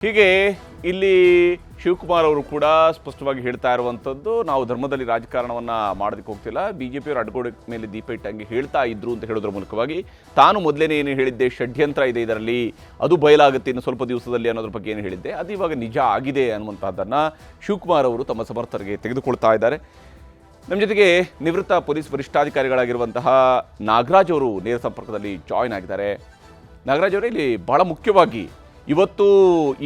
ಹೀಗೆ ಇಲ್ಲಿ ಶಿವಕುಮಾರ್ ಅವರು ಕೂಡ ಸ್ಪಷ್ಟವಾಗಿ ಹೇಳ್ತಾ ಇರುವಂಥದ್ದು, ನಾವು ಧರ್ಮದಲ್ಲಿ ರಾಜಕಾರಣವನ್ನು ಮಾಡೋದಕ್ಕೆ ಹೋಗ್ತಿಲ್ಲ, ಬಿಜೆಪಿಯವರು ಅಡ್ಗೋಡೆ ಮೇಲೆ ದೀಪ ಇಟ್ಟಂಗೆ ಹೇಳ್ತಾ ಇದ್ರು ಅಂತ ಹೇಳೋದ್ರ ಮೂಲಕವಾಗಿ ತಾನು ಮೊದಲೇನೇ ಏನು ಹೇಳಿದ್ದೆ, ಷಡ್ಯಂತ್ರ ಇದೆ ಇದರಲ್ಲಿ, ಅದು ಬಯಲಾಗುತ್ತೆ ಇನ್ನು ಸ್ವಲ್ಪ ದಿವಸದಲ್ಲಿ ಅನ್ನೋದ್ರ ಬಗ್ಗೆ ಏನು ಹೇಳಿದ್ದೆ, ಅದು ಇವಾಗ ನಿಜ ಆಗಿದೆ ಅನ್ನುವಂಥದ್ದನ್ನು ಶಿವಕುಮಾರ್ ಅವರು ತಮ್ಮ ಸಮರ್ಥರಿಗೆ ತೆಗೆದುಕೊಳ್ತಾ ಇದ್ದಾರೆ. ನಮ್ಮ ಜೊತೆಗೆ ನಿವೃತ್ತ ಪೊಲೀಸ್ ವರಿಷ್ಠಾಧಿಕಾರಿಗಳಾಗಿರುವಂತಹ ನಾಗರಾಜ್ ಅವರು ನೇರ ಸಂಪರ್ಕದಲ್ಲಿ ಜಾಯ್ನ್ ಆಗಿದ್ದಾರೆ. ನಾಗರಾಜ್ ಅವರೇ, ಇಲ್ಲಿ ಬಹಳ ಮುಖ್ಯವಾಗಿ ಇವತ್ತು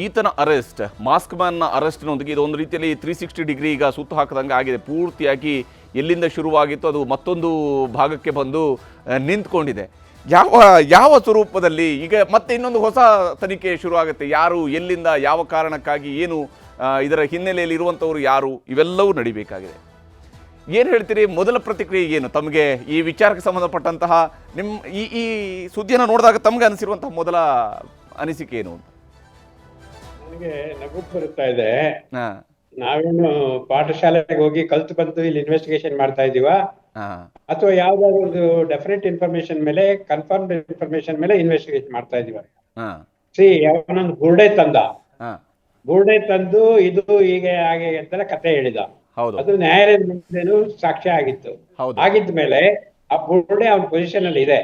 ಈತನ ಅರೆಸ್ಟ್, ಮಾಸ್ಕ್ ಮ್ಯಾನ್ನ ಅರೆಸ್ಟ್ನೊಂದಿಗೆ ಇದೊಂದು ರೀತಿಯಲ್ಲಿ 360 ಡಿಗ್ರಿ ಈಗ ಸುತ್ತು ಹಾಕದಂಗೆ ಆಗಿದೆ. ಪೂರ್ತಿಯಾಗಿ ಎಲ್ಲಿಂದ ಶುರುವಾಗಿತ್ತು ಅದು ಮತ್ತೊಂದು ಭಾಗಕ್ಕೆ ಬಂದು ನಿಂತ್ಕೊಂಡಿದೆ. ಯಾವ ಸ್ವರೂಪದಲ್ಲಿ ಈಗ ಮತ್ತೆ ಇನ್ನೊಂದು ಹೊಸ ತನಿಖೆ ಶುರು ಆಗುತ್ತೆ? ಯಾರು, ಎಲ್ಲಿಂದ, ಯಾವ ಕಾರಣಕ್ಕಾಗಿ, ಏನು ಇದರ ಹಿನ್ನೆಲೆಯಲ್ಲಿ ಇರುವಂಥವ್ರು ಯಾರು, ಇವೆಲ್ಲವೂ ನಡಿಬೇಕಾಗಿದೆ. ಏನು ಹೇಳ್ತೀರಿ? ಮೊದಲ ಪ್ರತಿಕ್ರಿಯೆ ಏನು ತಮಗೆ ಈ ವಿಚಾರಕ್ಕೆ ಸಂಬಂಧಪಟ್ಟಂತಹ? ನಿಮ್ಮ ಈ ಸುದ್ದಿಯನ್ನು ನೋಡಿದಾಗ ತಮಗೆ ಅನಿಸಿರುವಂತಹ ಮೊದಲ ಅನಿಸಿಕೆ ಏನು ಅಂತ? ನನಗೆ ನಗು ಬರುತ್ತಾ ಇದೆ. ನಾವೇನು ಪಾಠಶಾಲೆಗೆ ಹೋಗಿ ಕಲ್ತು ಬಂದು ಇಲ್ಲಿ ಇನ್ವೆಸ್ಟಿಗೇಷನ್ ಮಾಡ್ತಾ ಇದೀವ, ಅಥವಾ ಯಾವ್ದಾದ್ರು ಒಂದು ಡೆಫಿನೆಟ್ ಇನ್ಫಾರ್ಮೇಶನ್ ಮೇಲೆ, ಕನ್ಫರ್ಮ್ಡ್ ಇನ್ಫಾರ್ಮೇಶನ್ ಮೇಲೆ ಇನ್ವೆಸ್ಟಿಗೇಷನ್ ಮಾಡ್ತಾ ಇದೀವ? ಯಾವನೊಂದು ಬುರ್ಡೆ ತಂದು ಇದು ಹೀಗೆ ಹಾಗೆ ಅಂತೆಲ್ಲ ಕತೆ ಹೇಳಿದ, ಅದು ನ್ಯಾಯಾಲಯದ ಮುಂದೆನೂ ಸಾಕ್ಷ್ಯ ಆಗಿತ್ತು. ಆಗಿದ್ದ ಮೇಲೆ ಆ ಬುರ್ಡೆ ಅವನ ಪೊಸಿಷನ್ ಅಲ್ಲಿ ಇದೆ.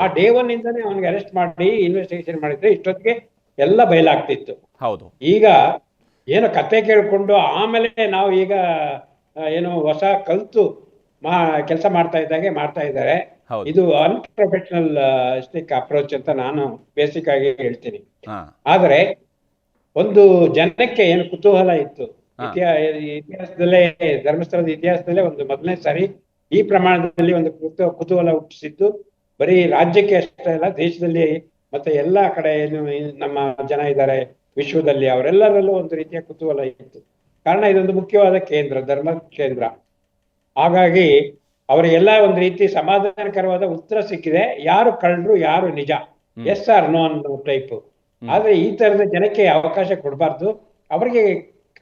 ಆ ಡೇ ಒನ್ ಇಂದಾನೆ ಅವನಿಗೆ ಅರೆಸ್ಟ್ ಮಾಡಿ ಇನ್ವೆಸ್ಟಿಗೇಷನ್ ಮಾಡಿದ್ರೆ ಇಷ್ಟೊತ್ತಿಗೆ ಎಲ್ಲ ಬಯಲಾಗ್ತಿತ್ತು. ಈಗ ಏನೋ ಕತೆ ಕೇಳ್ಕೊಂಡು ಆಮೇಲೆ ನಾವು ಈಗ ಏನು ಹೊಸ ಕಲ್ತು ಕೆಲಸ ಮಾಡ್ತಾ ಇದ್ದಾಗೆ ಮಾಡ್ತಾ ಇದ್ದಾರೆ. ಇದು ಅನ್ಪ್ರೊಫೆಷನಲ್ ಅಪ್ರೋಚ್ ಅಂತ ನಾನು ಬೇಸಿಕ್ ಆಗಿ ಹೇಳ್ತೀನಿ. ಆದ್ರೆ ಒಂದು ಜನಕ್ಕೆ ಏನು ಕುತೂಹಲ ಇತ್ತು, ಇತಿಹಾಸದಲ್ಲೇ, ಧರ್ಮಸ್ಥಳದ ಇತಿಹಾಸದಲ್ಲೇ ಒಂದು ಮೊದಲನೇ ಸಾರಿ ಈ ಪ್ರಮಾಣದಲ್ಲಿ ಒಂದು ಕುತೂಹಲ ಹುಟ್ಟಿಸಿದ್ದು ಬರೀ ರಾಜ್ಯಕ್ಕೆ ಅಷ್ಟೇ ಅಲ್ಲ, ದೇಶದಲ್ಲಿ ಮತ್ತೆ ಎಲ್ಲಾ ಕಡೆ ಏನು ನಮ್ಮ ಜನ ಇದ್ದಾರೆ ವಿಶ್ವದಲ್ಲಿ, ಅವರೆಲ್ಲರಲ್ಲೂ ಒಂದು ರೀತಿಯ ಕುತೂಹಲ ಇತ್ತು. ಕಾರಣ ಇದೊಂದು ಮುಖ್ಯವಾದ ಕೇಂದ್ರ, ಧರ್ಮ ಕೇಂದ್ರ. ಹಾಗಾಗಿ ಅವರಿಗೆಲ್ಲ ಒಂದು ರೀತಿ ಸಮಾಧಾನಕರವಾದ ಉತ್ತರ ಸಿಕ್ಕಿದೆ, ಯಾರು ಕಳ್ಳರು ಯಾರು ನಿಜ, ಎಸ್ ಆರ್ ನೋ ಅನ್ನೋ ಟೈಪ್. ಆದ್ರೆ ಈ ತರದ ಜನಕ್ಕೆ ಅವಕಾಶ ಕೊಡಬಾರ್ದು, ಅವರಿಗೆ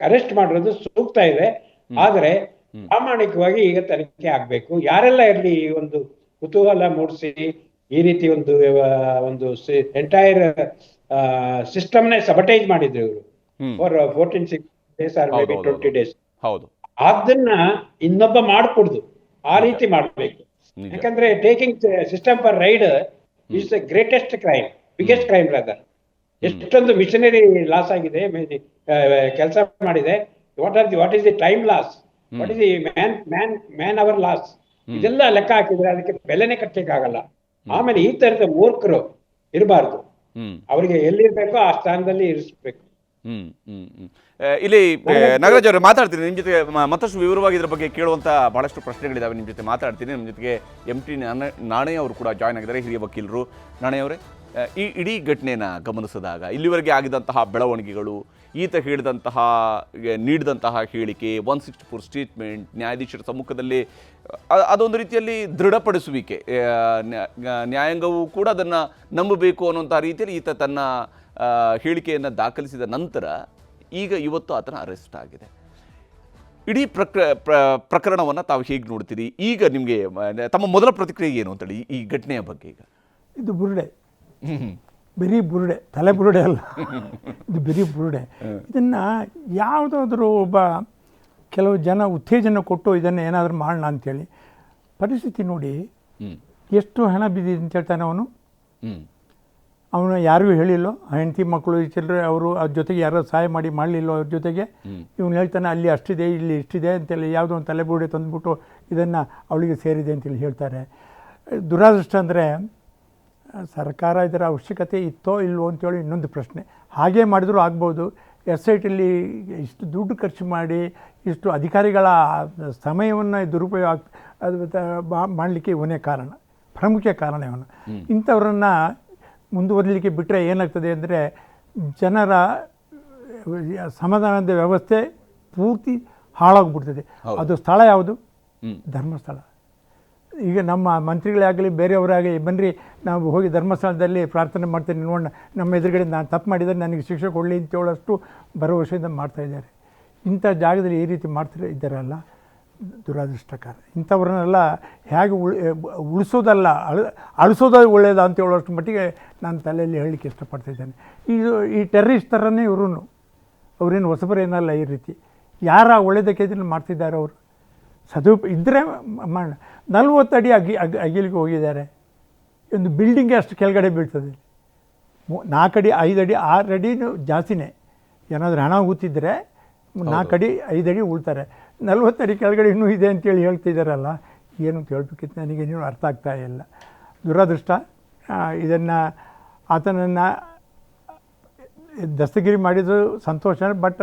ಅರೆಸ್ಟ್ ಮಾಡಿರೋದು ಸೂಕ್ತ ಇದೆ. ಆದ್ರೆ ಪ್ರಾಮಾಣಿಕವಾಗಿ ಈಗ ತನಿಖೆ ಆಗ್ಬೇಕು. ಯಾರೆಲ್ಲ ಇರ್ಲಿ ಈ ಒಂದು ಕುತೂಹಲ ಮೂಡಿಸಿ ಈ ರೀತಿ ಒಂದು ಎಂಟೈರ್ ಸಿಸ್ಟಮ್ನೇ ಸಬಟೇಜ್ ಮಾಡಿದ್ರು ಇವರು for 14 days or maybe 20 days. ಅದನ್ನ ಇನ್ನೊಬ್ಬ ಮಾಡ್ಕೊಡ್ದು ಆ ರೀತಿ ಮಾಡ್ಬೇಕು. ಯಾಕಂದ್ರೆ taking system for ride is the greatest crime, biggest crime rather. ಎಷ್ಟೊಂದು ಮಿಷನರಿ ಲಾಸ್ ಆಗಿದೆ, ಕೆಲಸ ಮಾಡಿದೆ. What is the time loss, what is the man hour loss, ಇದೆಲ್ಲ ಲೆಕ್ಕ ಹಾಕಿದ್ರೆ ಅದಕ್ಕೆ ಬೆಲೆನೆ ಕಟ್ಟಲಿಕ್ಕೆ ಆಗಲ್ಲ. ಆಮೇಲೆ ಈ ತರದ ಮೂರ್ಖರು ಇರಬಾರ್ದು, ಅವರಿಗೆ ಎಲ್ಲಿರ್ಬೇಕೋ ಆ ಸ್ಥಾನದಲ್ಲಿ ಇರಿಸ್ಬೇಕು. ಇಲ್ಲಿ ನಾಗರಾಜ್ ಅವರೇ ಮಾತಾಡ್ತೀನಿ ನಿಮ್ಮ ಜೊತೆ, ಮತ್ತಷ್ಟು ವಿವರವಾಗಿ ಇದ್ರ ಬಗ್ಗೆ ಕೇಳುವಂತ ಬಹಳಷ್ಟು ಪ್ರಶ್ನೆಗಳಿದಾವೆ. ನಿಮ್ಮ ಜೊತೆ ಮಾತಾಡ್ತೀನಿ. ನಮ್ಮ ಜೊತೆಗೆ MT ನಾಣಯ್ಯ ಅವರು ಕೂಡ ಜಾಯ್ನ್ ಆಗಿದ್ದಾರೆ, ಹಿರಿಯ ವಕೀಲರು. ನಾಣಯ್ಯ ಅವರೇ, ಈ ಇಡೀ ಘಟನೆಯನ್ನು ಗಮನಿಸಿದಾಗ ಇಲ್ಲಿವರೆಗೆ ಆಗಿದಂತಹ ಬೆಳವಣಿಗೆಗಳು, ಈತ ನೀಡಿದಂತಹ ಹೇಳಿಕೆ, 164 ಸ್ಟೇಟ್ಮೆಂಟ್, ನ್ಯಾಯಾಧೀಶರ ಸಮ್ಮುಖದಲ್ಲಿ ಅದೊಂದು ರೀತಿಯಲ್ಲಿ ದೃಢಪಡಿಸುವಿಕೆ, ನ್ಯಾಯಾಂಗವು ಕೂಡ ಅದನ್ನು ನಂಬಬೇಕು ಅನ್ನುವಂಥ ರೀತಿಯಲ್ಲಿ ಈತ ತನ್ನ ಹೇಳಿಕೆಯನ್ನು ದಾಖಲಿಸಿದ ನಂತರ ಇವತ್ತು ಆತನ ಅರೆಸ್ಟ್ ಆಗಿದೆ. ಇಡೀ ಪ್ರಕರಣವನ್ನು ತಾವು ಹೇಗೆ ನೋಡ್ತೀರಿ? ಈಗ ನಿಮಗೆ ತಮ್ಮ ಮೊದಲ ಪ್ರತಿಕ್ರಿಯೆ ಏನು ಅಂತೇಳಿ ಈ ಘಟನೆಯ ಬಗ್ಗೆ? ಈಗ ಇದು ಬುರುಡೆ, ಬರೀ ಬುರುಡೆ, ತಲೆ ಬುರುಡೆ ಅಲ್ಲ, ಇದು ಬರೀ ಬುರುಡೆ. ಇದನ್ನು ಯಾವುದಾದ್ರೂ ಒಬ್ಬ ಕೆಲವು ಜನ ಉತ್ತೇಜನ ಕೊಟ್ಟು ಇದನ್ನು ಏನಾದರೂ ಮಾಡೋಣ ಅಂಥೇಳಿ, ಪರಿಸ್ಥಿತಿ ನೋಡಿ ಎಷ್ಟು ಹಣ ಬಿದ್ದಿದೆ ಅಂತ ಹೇಳ್ತಾನೆ ಅವನು ಯಾರಿಗೂ ಹೇಳಿಲ್ಲೋ, ಹೆಂಡತಿ ಮಕ್ಕಳು ಚಿಲ್ಲರೆ ಅವರು ಅದ್ರ ಜೊತೆಗೆ ಯಾರೋ ಸಹಾಯ ಮಾಡಲಿಲ್ಲೋ ಅವ್ರ ಜೊತೆಗೆ. ಇವನು ಹೇಳ್ತಾನೆ ಅಲ್ಲಿ ಅಷ್ಟಿದೆ ಇಲ್ಲಿ ಇಷ್ಟಿದೆ ಅಂತೇಳಿ, ಯಾವುದೋ ಒಂದು ತಲೆಬುರುಡೆ ತಂದುಬಿಟ್ಟು ಇದನ್ನು ಅವಳಿಗೆ ಸೇರಿದೆ ಅಂತೇಳಿ ಹೇಳ್ತಾರೆ. ದುರಾದೃಷ್ಟ ಅಂದರೆ ಸರ್ಕಾರ ಇದರ ಅವಶ್ಯಕತೆ ಇತ್ತೋ ಇಲ್ವೋ ಅಂತೇಳಿ ಇನ್ನೊಂದು ಪ್ರಶ್ನೆ. ಹಾಗೇ ಮಾಡಿದರೂ ಆಗ್ಬೋದು. SITಯಲ್ಲಿ ಇಷ್ಟು ದುಡ್ಡು ಖರ್ಚು ಮಾಡಿ ಇಷ್ಟು ಅಧಿಕಾರಿಗಳ ಸಮಯವನ್ನು ದುರುಪಯೋಗ ಮಾಡಲಿಕ್ಕೆ ಇವನೇ ಕಾರಣ, ಪ್ರಮುಖ ಕಾರಣ ಇವನು. ಇಂಥವ್ರನ್ನು ಮುಂದುವರಲಿಕ್ಕೆ ಬಿಟ್ಟರೆ ಏನಾಗ್ತದೆ ಅಂದರೆ ಜನರ ಸಮಾಧಾನದ ವ್ಯವಸ್ಥೆ ಪೂರ್ತಿ ಹಾಳಾಗ್ಬಿಡ್ತದೆ. ಅದು ಸ್ಥಳ ಯಾವುದು? ಧರ್ಮಸ್ಥಳ. ಈಗ ನಮ್ಮ ಮಂತ್ರಿಗಳಾಗಲಿ ಬೇರೆಯವರಾಗಲಿ ಬನ್ನಿರಿ ನಾವು ಹೋಗಿ ಧರ್ಮಸ್ಥಳದಲ್ಲಿ ಪ್ರಾರ್ಥನೆ ಮಾಡ್ತೀನಿ ನೋಡೋಣ, ನಮ್ಮ ಎದುರುಗಡೆ ನಾನು ತಪ್ಪು ಮಾಡಿದರೆ ನನಗೆ ಶಿಕ್ಷೆ ಕೊಡಲಿ ಅಂತ ಹೇಳೋಷ್ಟು ಭರವಸೆಯಿಂದ ಮಾಡ್ತಾಯಿದ್ದಾರೆ. ಇಂಥ ಜಾಗದಲ್ಲಿ ಈ ರೀತಿ ಇದ್ದಾರಲ್ಲ, ದುರಾದೃಷ್ಟಕರ. ಇಂಥವ್ರನ್ನೆಲ್ಲ ಹೇಗೆ ಉಳಿಸೋದಲ್ಲ ಅಳಿಸೋದು ಒಳ್ಳೆಯದ ಅಂತ ಹೇಳೋಷ್ಟು ಮಟ್ಟಿಗೆ ನಾನು ತಲೆಯಲ್ಲಿ ಹೇಳಲಿಕ್ಕೆ ಇಷ್ಟಪಡ್ತಾಯಿದ್ದೇನೆ. ಈ ಟೆರ್ರಿಸ್ಟ್ ಥರನೇ ಇವರು ಅವರೇನು ಹೊಸಬರೇನಲ್ಲ ಈ ರೀತಿ. ಯಾರ ಒಳ್ಳೆಯದಕ್ಕೆ ಇದನ್ನು ಮಾಡ್ತಿದ್ದಾರೆ ಅವರು. ಇದ್ದರೆ 40 ಅಡಿ ಅಗಿಲಿಗೆ ಹೋಗಿದ್ದಾರೆ. ಒಂದು ಬಿಲ್ಡಿಂಗ್ಗೆ ಅಷ್ಟು ಕೆಳಗಡೆ ಬೀಳ್ತದೆ. 4 ಅಡಿ 5 ಅಡಿ 6 ಅಡಿನೂ ಜಾಸ್ತಿನೇ. ಏನಾದರೂ ಹಣ ಹೂತಿದ್ರೆ 4 ಅಡಿ 5 ಅಡಿ ಉಳ್ತಾರೆ. 40 ಅಡಿ ಕೆಳಗಡೆ ಇನ್ನೂ ಇದೆ ಅಂತೇಳಿ ಹೇಳ್ತಿದ್ದಾರಲ್ಲ, ಏನು ಅಂತ ಹೇಳ್ಬೇಕಿತ್ತು ನನಗೆ ನೀವು ಅರ್ಥ ಆಗ್ತಾ ಇಲ್ಲ. ದುರದೃಷ್ಟ. ಇದನ್ನು ಆತನನ್ನು ದಸ್ತಗಿರಿ ಮಾಡಿದ್ದು ಸಂತೋಷ, ಬಟ್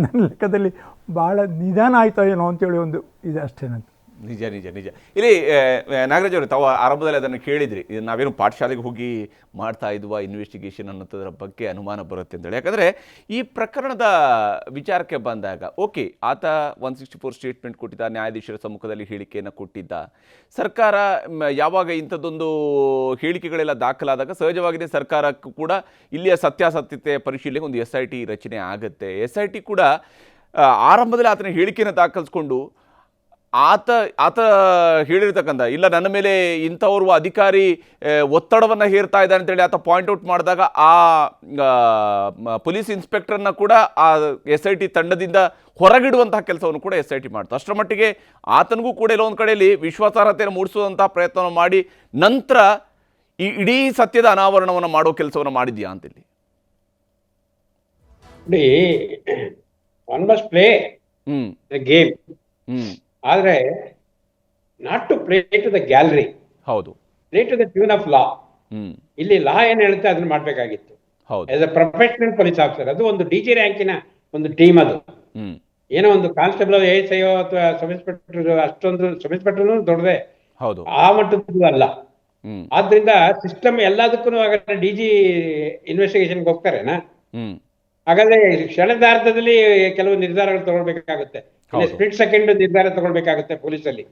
ನನ್ನ ಲೆಕ್ಕದಲ್ಲಿ ಭಾಳ ನಿಧಾನ ಆಯ್ತಾ ಏನೋ ಅಂತೇಳಿ ಒಂದು ಇದೆ ಅಷ್ಟೇನಂತ. ನಿಜ ನಿಜ ನಿಜ. ಇಲ್ಲಿ ನಾಗರಾಜ್ ಅವರು, ತಾವು ಆರಂಭದಲ್ಲಿ ಅದನ್ನು ಕೇಳಿದ್ರಿ, ಇದು ನಾವೇನು ಪಾಠಶಾಲೆಗೆ ಹೋಗಿ ಮಾಡ್ತಾ ಇದ್ವಾ ಇನ್ವೆಸ್ಟಿಗೇಷನ್ ಅನ್ನೋದ್ರ ಬಗ್ಗೆ ಅನುಮಾನ ಬರುತ್ತೆ ಅಂತೇಳಿ. ಯಾಕಂದರೆ ಈ ಪ್ರಕರಣದ ವಿಚಾರಕ್ಕೆ ಬಂದಾಗ ಓಕೆ, ಆತ 164 ಸ್ಟೇಟ್ಮೆಂಟ್ ಕೊಟ್ಟಿದ್ದ, ನ್ಯಾಯಾಧೀಶರ ಸಮ್ಮುಖದಲ್ಲಿ ಹೇಳಿಕೆಯನ್ನು ಕೊಟ್ಟಿದ್ದ. ಸರ್ಕಾರ ಯಾವಾಗ ಇಂಥದ್ದೊಂದು ಹೇಳಿಕೆಗಳೆಲ್ಲ ದಾಖಲಾದಾಗ ಸಹಜವಾಗಿದೆ ಸರ್ಕಾರಕ್ಕೂ ಕೂಡ ಇಲ್ಲಿಯ ಸತ್ಯಾಸತ್ಯತೆ ಪರಿಶೀಲನೆಗೆ ಒಂದು SIT ರಚನೆ ಆಗುತ್ತೆ. SIT ಕೂಡ ಆರಂಭದಲ್ಲಿ ಆತನ ಹೇಳಿಕೆಯನ್ನು ದಾಖಲಿಸ್ಕೊಂಡು ಆತ ಹೇಳಿರ್ತಕ್ಕಂಥ, ಇಲ್ಲ ನನ್ನ ಮೇಲೆ ಇಂಥವ್ರು ಅಧಿಕಾರಿ ಒತ್ತಡವನ್ನು ಹೇರ್ತಾ ಇದ್ದಾರೆ ಅಂತೇಳಿ ಆತ ಪಾಯಿಂಟ್ಔಟ್ ಮಾಡಿದಾಗ ಆ ಪೊಲೀಸ್ ಇನ್ಸ್ಪೆಕ್ಟರ್ನ ಕೂಡ ಆ SIT ತಂಡದಿಂದ ಹೊರಗಿಡುವಂತಹ ಕೆಲಸವನ್ನು ಕೂಡ SIT ಮಾಡ್ತಾರೆ. ಅಷ್ಟರ ಮಟ್ಟಿಗೆ ಆತನಿಗೂ ಕೂಡ ಎಲ್ಲೊಂದು ಕಡೆಯಲ್ಲಿ ವಿಶ್ವಾಸಾರ್ಹತೆಯನ್ನು ಮೂಡಿಸುವಂತಹ ಪ್ರಯತ್ನವನ್ನು ಮಾಡಿ ನಂತರ ಈ ಇಡೀ ಸತ್ಯದ ಅನಾವರಣವನ್ನು ಮಾಡೋ ಕೆಲಸವನ್ನು ಮಾಡಿದ್ಯಾ ಅಂತೇಳಿ. One must play the game, ಆದ್ರೆ not to play to the gallery. ಹೌದು, play to the tune of law. ಇಲ್ಲಿ ಲಾ ಏನ್ ಹೇಳುತ್ತೆ ಅದನ್ನ ಮಾಡ್ಬೇಕಾಗಿತ್ತು. As a professional police officer. ಅದು ಒಂದು DG ರ್ಯಾಂಕಿನ ಒಂದು ಟೀಮ್. ಅದು ಏನೋ ಒಂದು ಕಾನ್ಸ್ಟೇಬಲ್ ASI ಅಥವಾ ಸಬ್ ಇನ್ಸ್ಪೆಕ್ಟರ್, ಅಷ್ಟೊಂದು ಸಬ್ ಇನ್ಸ್ಪೆಕ್ಟರ್ ದೊಡ್ಡದೆ, ಆ ಮಟ್ಟದ್ದು ಅಲ್ಲ. ಆದ್ರಿಂದ ಸಿಸ್ಟಮ್ ಎಲ್ಲದಕ್ಕೂ DG ಇನ್ವೆಸ್ಟಿಗೇಷನ್ಗೆ ಹೋಗ್ತಾರೇನಾ? ಹಾಗಾದ್ರೆ ಕ್ಷಣದಾರ್ಧದಲ್ಲಿ ಕೆಲವು ನಿರ್ಧಾರಗಳು ತಗೊಳ್ಬೇಕಾಗುತ್ತೆ, ಸ್ಪ್ಲಿಟ್ ಸೆಕೆಂಡ್ ನಿರ್ಧಾರ ತಗೊಳ್ಬೇಕಾಗುತ್ತೆ ಪೊಲೀಸಲ್ಲಿ.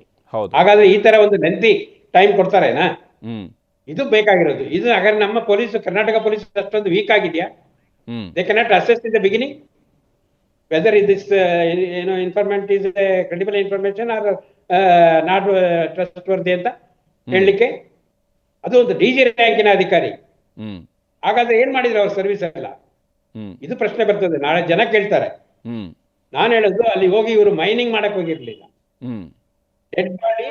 ಹಾಗಾದ್ರೆ ಈ ತರ ಒಂದು ಲೆಂತಿ ಟೈಮ್ ಕೊಡ್ತಾರೇನಾ? ಇದು ಬೇಕಾಗಿರೋದು. ಇದು ಹಾಗಾದ್ರೆ ನಮ್ಮ ಪೊಲೀಸ್, ಕರ್ನಾಟಕ ಪೊಲೀಸ್ ಅಷ್ಟೊಂದು ವೀಕ್ ಆಗಿದೆಯಾ? They cannot assess in the beginning weather this informant is credible information R not trust worthy ಅಂತ ಹೇಳಲಿಕ್ಕೆ. ಅದು ಒಂದು DG ರ್ಯಾಂಕಿನ ಅಧಿಕಾರಿ. ಹಾಗಾದ್ರೆ ಏನ್ ಮಾಡಿದ್ರು ಅವ್ರ ಸರ್ವಿಸ್ ಎಲ್ಲ? ಇದು ಪ್ರಶ್ನೆ ಬರ್ತದೆ. ನಾಳೆ ಜನ ಕೇಳ್ತಾರೆ. ನಾನು ಹೇಳೋದು, ಅಲ್ಲಿ ಹೋಗಿ ಇವರು ಮೈನಿಂಗ್ ಮಾಡಕ್ ಹೋಗಿರ್ಲಿಲ್ಲ, ಡೆಡ್ ಬಾಡಿ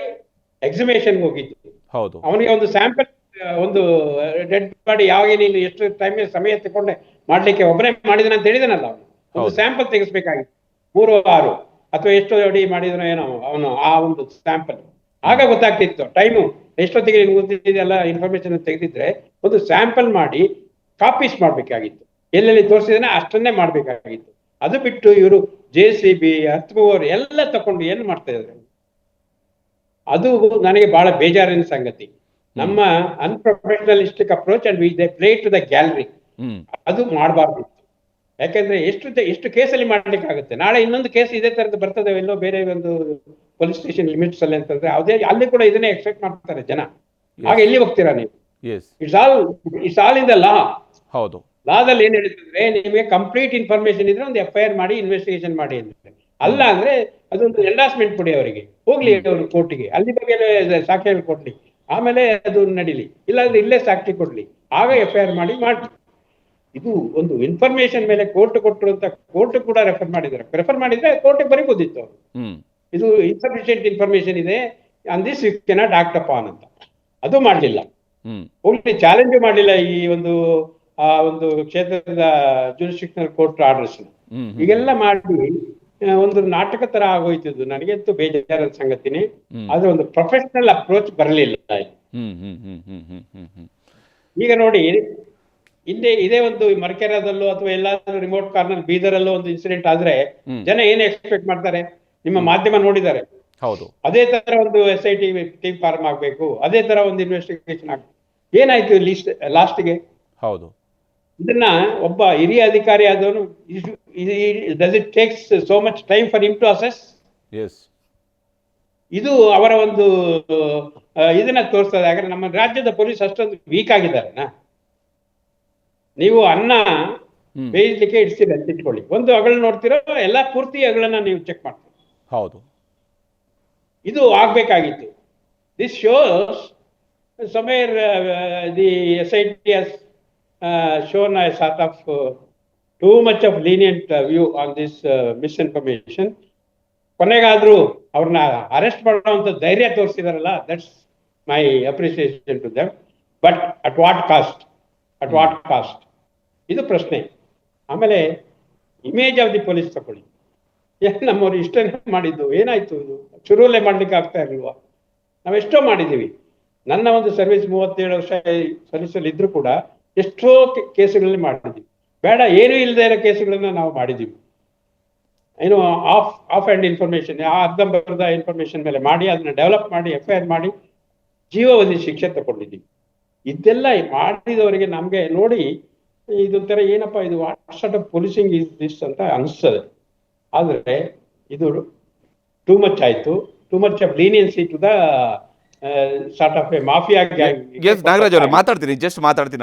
ಎಕ್ಸಿಮೇಷನ್ಗೆ ಹೋಗಿದ್ದು. ಅವನಿಗೆ ಒಂದು ಸ್ಯಾಂಪಲ್, ಒಂದು ಡೆಡ್ ಬಾಡಿ ಯಾವಾಗ ನೀನು ಎಷ್ಟು ಸಮಯ ತಗೊಂಡೆ ಮಾಡ್ಲಿಕ್ಕೆ ಒಬ್ಬನೇ ಮಾಡಿದನ ಅಂತ ಹೇಳಿದನಲ್ಲ, ಅವನು ಒಂದು ಸ್ಯಾಂಪಲ್ ತೆಗೆಸ್ಬೇಕಾಗಿತ್ತು. 3 or 6 ಅಥವಾ ಎಷ್ಟು ಅಡಿ ಮಾಡಿದನೋ ಏನೋ ಅವನು, ಆ ಒಂದು ಸ್ಯಾಂಪಲ್. ಆಗ ಗೊತ್ತಾಗ್ತಿತ್ತು ಟೈಮು ಎಷ್ಟೊತ್ತಿಗೆ ಗೊತ್ತಿದೆಯಲ್ಲ ಇನ್ಫಾರ್ಮೇಶನ್ ತೆಗೆದಿದ್ರೆ ಒಂದು ಸ್ಯಾಂಪಲ್ ಮಾಡಿ ಕಾಪೀಸ್ ಮಾಡ್ಬೇಕಾಗಿತ್ತು. ಎಲ್ಲೆಲ್ಲಿ ತೋರಿಸಿದಾನೆ ಅಷ್ಟನ್ನೇ ಮಾಡ್ಬೇಕಾಗಿತ್ತು. ಅದು ಬಿಟ್ಟು ಇವರು JCB, ಹತ್ಮೂವರ್ ಎಲ್ಲ ತಕೊಂಡು ಏನ್ ಮಾಡ್ತಾ ಇದ್ದಾರೆ? ಅದು ನನಗೆ ಬಹಳ ಬೇಜಾರಿನ ಸಂಗತಿ. ನಮ್ಮ unprofessionalistic approach and they play to the gallery, ಅದು ಮಾಡಬಾರ್ದು. ಯಾಕೆಂದ್ರೆ ಎಷ್ಟು ಕೇಸಲ್ಲಿ ಮಾಡ್ಲಿಕ್ಕಾಗುತ್ತೆ. ನಾಳೆ ಇನ್ನೊಂದು ಕೇಸ್ ಇದೇ ತರದ್ದು ಬರ್ತದೆ ಎಲ್ಲೋ ಬೇರೆ ಒಂದು ಪೊಲೀಸ್ ಸ್ಟೇಷನ್ ಲಿಮಿಟ್ಸ್ ಅಲ್ಲಿ ಅಂತಂದ್ರೆ ಅದೇ ಅಲ್ಲಿ ಕೂಡ ಇದನ್ನೇ ಎಕ್ಸ್ಪೆಕ್ಟ್ ಮಾಡ್ತಾರೆ ಜನ. ಆಗ ಎಲ್ಲಿ ಹೋಗ್ತೀರಾ ನೀವು? It's all in the law. ಹೌದು, ಲಾದಲ್ಲಿ ಏನ್ ಹೇಳಿದ್ರೆ ನಿಮಗೆ ಕಂಪ್ಲೀಟ್ ಇನ್ಫಾರ್ಮೇಶನ್ ಇದ್ರೆ ಒಂದು FIR ಮಾಡಿ ಇನ್ವೆಸ್ಟಿಗೇಷನ್ ಮಾಡಿ ಅಂದ್ರೆ, ಅಲ್ಲ ಅಂದ್ರೆ ಅದೊಂದು ಎಂಡಾಸ್ಮೆಂಟ್ ಕೊಡಿ ಅವರಿಗೆ, ಹೋಗ್ಲಿ ಅವರು ಕೋರ್ಟಿಗೆ, ಅಲ್ಲಿ ಬಗ್ಗೆ ಸಾಕ್ಷಿಗಳು ಕೊಡ್ಲಿ, ಆಮೇಲೆ ಅದು ನಡೀಲಿ. ಇಲ್ಲಾಂದ್ರೆ ಇಲ್ಲೇ ಸಾಕ್ಷಿ ಕೊಡ್ಲಿ, ಆಗ FIR ಮಾಡಿ. ಇದು ಒಂದು ಇನ್ಫಾರ್ಮೇಶನ್ ಮೇಲೆ ಕೋರ್ಟ್ ಕೊಟ್ಟರು ಅಂತ ಕೋರ್ಟ್ ಕೂಡ ರೆಫರ್ ಮಾಡಿದ್ರೆ ಕೋರ್ಟ್ ಬರೀಬೋದಿತ್ತು ಅವರು. ಇದು ಇನ್ಸಫಿಷಿಯಂಟ್ ಇನ್ಫಾರ್ಮೇಶನ್ ಇದೆ on this you cannot act upon ಅಂತ. ಅದು ಮಾಡಲಿಲ್ಲ, ಹೋಗ್ಲಿ ಚಾಲೆಂಜ್ ಮಾಡಲಿಲ್ಲ ಈ ಒಂದು ಆ ಒಂದು ಕ್ಷೇತ್ರದ ಜುರಿಸ್ಡಿಕ್ಷನಲ್ ಕೋರ್ಟ್ ಆರ್ಡರ್ಸ್. ಈಗೆಲ್ಲ ಮಾಡಿ ಒಂದು ನಾಟಕ ತರ ಆಗೋಯ್ತಿದ್ದು. ನನಗಂತೂ ಬೇಜಾರದ ಸಂಗತಿನೇ. ಆದ್ರೆ ಒಂದು ಪ್ರೊಫೆಷನಲ್ ಅಪ್ರೋಚ್ ಬರಲಿಲ್ಲ. ಈಗ ನೋಡಿ, ಹಿಂದೆ ಇದೇ ಒಂದು ಮರ್ಕೆರಾದಲ್ಲೋ ಅಥವಾ ಎಲ್ಲಾದ್ರೂ ರಿಮೋಟ್ ಕಾರ್ನರ್ ಬೀದರಲ್ಲೋ ಒಂದು ಇನ್ಸಿಡೆಂಟ್ ಆದ್ರೆ ಜನ ಏನ್ ಎಕ್ಸ್ಪೆಕ್ಟ್ ಮಾಡ್ತಾರೆ? ನಿಮ್ಮ ಮಾಧ್ಯಮ ನೋಡಿದ್ದಾರೆ, ಅದೇ ತರ ಒಂದು SIT ಟೀಮ್ ಫಾರ್ಮ್ ಆಗ್ಬೇಕು, ಅದೇ ತರ ಒಂದು ಇನ್ವೆಸ್ಟಿಗೇಷನ್ ಆಗ್ಬೇಕು. ಏನಾಯ್ತು ಲಾಸ್ಟ್ಗೆ? ಇದನ್ನ ಒಬ್ಬ ಹಿರಿಯ ಅಧಿಕಾರಿ ಆದವನು, does it takes so much time for him to assess? ಇದು ಅವರ ಒಂದು ಇದನ್ನ ತೋರಿಸ್ತದೆ. ಹಾಗಾದ್ರೆ ನಮ್ಮ ರಾಜ್ಯದ ಪೊಲೀಸ್ ಅಷ್ಟೊಂದು ವೀಕ್ ಆಗಿದ್ದಾರೆನಾ? ನೀವು ಅನ್ನ ಬೇಯಿಸ್ಲಿಕ್ಕೆ ಇಡ್ತೀರ ಅಂತ ಇಟ್ಕೊಳ್ಳಿ, ಒಂದು ಅಗಳು ನೋಡ್ತೀರೋ ಎಲ್ಲ ಪೂರ್ತಿ ಅಗಳನ್ನ ನೀವು ಚೆಕ್ ಮಾಡ್ತೀರಿ. ಇದು ಆಗ್ಬೇಕಾಗಿತ್ತು. This shows somewhere the SIT has shown a sort of too much of lenient view on this misinformation. ಕೊನೆಗಾದ್ರೂ ಅವ್ರನ್ನ ಅರೆಸ್ಟ್ ಮಾಡುವಂತ ಧೈರ್ಯ ತೋರಿಸಿದಾರಲ್ಲ, that's my appreciation to them. But at what cost? At what cost? ಇದು ಪ್ರಶ್ನೆ. ಆಮೇಲೆ image of the police ತಗೊಳ್ಳಿ. ನಮ್ಮವ್ರು ಇಷ್ಟನೇ ಮಾಡಿದ್ದು, ಏನಾಯ್ತು ಇದು? ಶುರುವಲ್ಲೇ ಮಾಡ್ಲಿಕ್ಕೆ ಆಗ್ತಾ ಇರಲ್ವಾ? ನಾವೆಷ್ಟೋ ಮಾಡಿದ್ದೀವಿ. ನನ್ನ ಒಂದು ಸರ್ವಿಸ್ 37 ವರ್ಷ ಸರ್ವಿಸಲ್ಲಿ ಇದ್ರೂ ಕೂಡ ಎಷ್ಟೋ ಕೇಸುಗಳಲ್ಲಿ ಮಾಡಿದ್ದೀವಿ. ಬೇಡ, ಏನೂ ಇಲ್ಲದೆ ಇರೋ ಕೇಸುಗಳನ್ನ ನಾವು ಮಾಡಿದ್ದೀವಿ. ಏನು ಆಫ್ ಆ್ಯಂಡ್ ಇನ್ಫಾರ್ಮೇಶನ್, ಅರ್ಧಂಬರ್ಧ ಇನ್ಫಾರ್ಮೇಶನ್ ಮೇಲೆ ಮಾಡಿ ಅದನ್ನ ಡೆವಲಪ್ ಮಾಡಿ FIR ಮಾಡಿ ಜೀವಾವಧಿ ಶಿಕ್ಷೆ ತಗೊಂಡಿದ್ದೀವಿ. ಇದೆಲ್ಲ ಮಾಡಿದವರಿಗೆ ನಮಗೆ ನೋಡಿ ಇದೊಂಥರ ಏನಪ್ಪ ಇದು, what sort of policing is this ಅಂತ ಅನಿಸ್ತದೆ. ಆದರೆ ಇದು ಟೂ ಮಚ್ ಆಯಿತು. Too much of leniency to the sort of a mafia gang. Nagaraj ಅವರೇ ಮಾತಾಡ್ತೀನಿ, ಜಸ್ಟ್ ಮಾತಾಡ್ತೀನಿ.